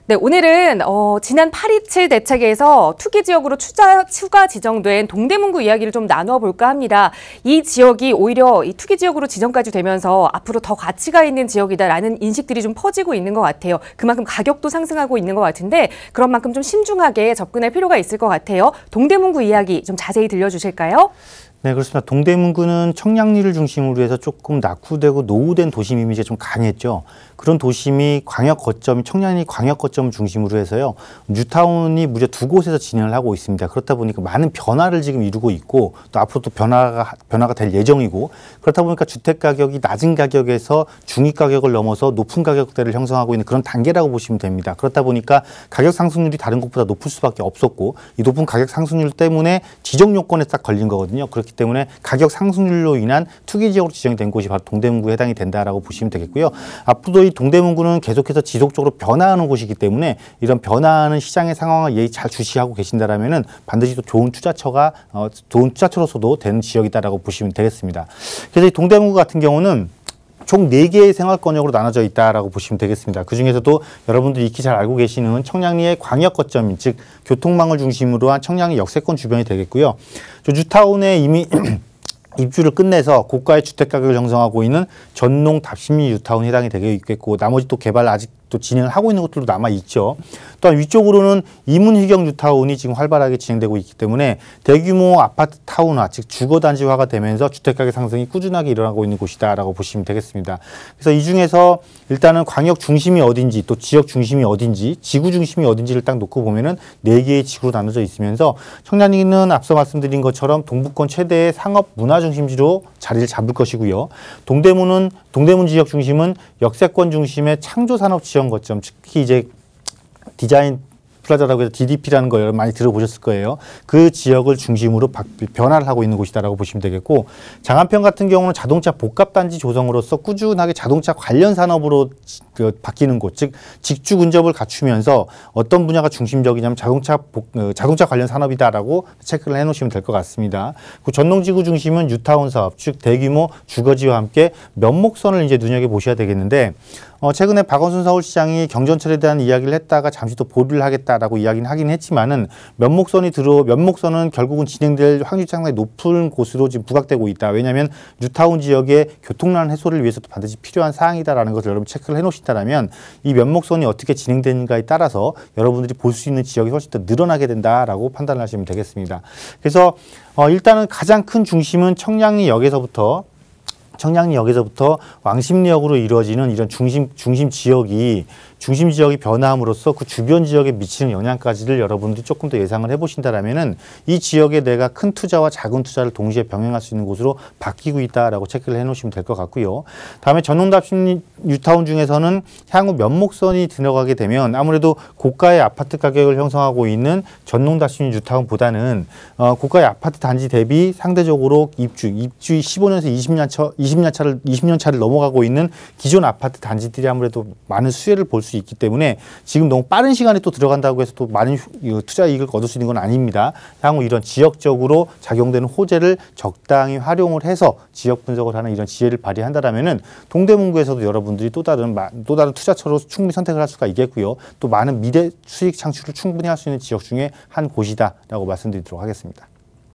네, 오늘은 지난 8.27 대책에서 투기 지역으로 추가 지정된 동대문구 이야기를 좀 나누어 볼까 합니다. 이 지역이 오히려 이 투기 지역으로 지정까지 되면서 앞으로 더 가치가 있는 지역이다라는 인식들이 좀 퍼지고 있는 것 같아요. 그만큼 가격도 상승하고 있는 것 같은데 그런 만큼 좀 신중하게 접근할 필요가 있을 것 같아요. 동대문구 이야기 좀 자세히 들려주실까요? 네, 그렇습니다. 동대문구는 청량리를 중심으로 해서 조금 낙후되고 노후된 도심 이미지가 좀 강했죠. 그런 도심이 청량리 광역 거점 중심으로 해서요. 뉴타운이 무려 두 곳에서 진행을 하고 있습니다. 그렇다 보니까 많은 변화를 지금 이루고 있고 또 앞으로 또 변화가 될 예정이고 그렇다 보니까 주택 가격이 낮은 가격에서 중위 가격을 넘어서 높은 가격대를 형성하고 있는 그런 단계라고 보시면 됩니다. 그렇다 보니까 가격 상승률이 다른 곳보다 높을 수밖에 없었고 이 높은 가격 상승률 때문에 지정 요건에 딱 걸린 거거든요. 그렇기 때문에 가격 상승률로 인한 투기 지역으로 지정된 곳이 바로 동대문구에 해당이 된다라고 보시면 되겠고요. 앞으로도 이 동대문구는 계속해서 지속적으로 변화하는 곳이기 때문에 이런 변화하는 시장의 상황을 예의 잘 주시하고 계신다라면은 반드시 또 좋은 투자처로서도 되는 지역이다라고 보시면 되겠습니다. 그래서 이 동대문구 같은 경우는 총 4개의 생활권역으로 나눠져 있다라고 보시면 되겠습니다. 그중에서도 여러분들이 익히 잘 알고 계시는 청량리의 광역 거점, 즉 교통망을 중심으로 한 청량리 역세권 주변이 되겠고요. 뉴타운에 이미 입주를 끝내서 고가의 주택 가격을 형성하고 있는 전농 답심리 뉴타운이 해당이 되게 있겠고 나머지 또 개발 아직 또 진행을 하고 있는 곳들도 남아 있죠. 또한 위쪽으로는 이문희경 뉴타운이 지금 활발하게 진행되고 있기 때문에 대규모 아파트 타운화, 즉 주거단지화가 되면서 주택가격 상승이 꾸준하게 일어나고 있는 곳이다라고 보시면 되겠습니다. 그래서 이 중에서 일단은 광역 중심이 어딘지 또 지역 중심이 어딘지 지구 중심이 어딘지를 딱 놓고 보면은 4개의 지구로 나눠져 있으면서 청량리는 앞서 말씀드린 것처럼 동부권 최대의 상업 문화 중심지로 자리를 잡을 것이고요. 동대문 지역 중심은 역세권 중심의 창조 산업 지원 거점, 특히 이제 디자인 플라자라고 해서 DDP라는 걸 많이 들어보셨을 거예요. 그 지역을 중심으로 변화를 하고 있는 곳이다라고 보시면 되겠고 장안평 같은 경우는 자동차 복합단지 조성으로서 꾸준하게 자동차 관련 산업으로 바뀌는 곳, 즉 직주 근접을 갖추면서 어떤 분야가 중심적이냐면 자동차 관련 산업이다라고 체크를 해놓으시면 될 것 같습니다. 그 전농지구 중심은 뉴타운 사업, 즉 대규모 주거지와 함께 면목선을 이제 눈여겨보셔야 되겠는데 최근에 박원순 서울시장이 경전철에 대한 이야기를 했다가 잠시 또 보류를 하겠다라고 이야기는 하긴 했지만은 면목선은 결국은 진행될 확률이 상당히 높은 곳으로 지금 부각되고 있다. 왜냐하면 뉴타운 지역의 교통난 해소를 위해서도 반드시 필요한 사항이다라는 것을 여러분 체크를 해놓으신다면 이 면목선이 어떻게 진행되는가에 따라서 여러분들이 볼 수 있는 지역이 훨씬 더 늘어나게 된다라고 판단을 하시면 되겠습니다. 그래서 일단은 가장 큰 중심은 청량리역에서부터 왕십리역으로 이루어지는 이런 중심 지역이 변화함으로써 그 주변 지역에 미치는 영향까지를 여러분들이 조금 더 예상을 해보신다라면은 이 지역에 내가 큰 투자와 작은 투자를 동시에 병행할 수 있는 곳으로 바뀌고 있다라고 체크를 해놓으시면 될 것 같고요. 다음에 전농답심 뉴타운 중에서는 향후 면목선이 들어가게 되면 아무래도 고가의 아파트 가격을 형성하고 있는 전농답심 뉴타운보다는 고가의 아파트 단지 대비 상대적으로 입주 15년에서 20년 차를 넘어가고 있는 기존 아파트 단지들이 아무래도 많은 수혜를 볼 수 있기 때문에 지금 너무 빠른 시간에 또 들어간다고 해서 또 많은 투자 이익을 얻을 수 있는 건 아닙니다. 향후 이런 지역적으로 작용되는 호재를 적당히 활용을 해서 지역 분석을 하는 이런 지혜를 발휘한다라면은 동대문구에서도 여러분들이 또 다른 투자처로 충분히 선택을 할 수가 있겠고요. 또 많은 미래 수익 창출을 충분히 할 수 있는 지역 중에 한 곳이다라고 말씀드리도록 하겠습니다.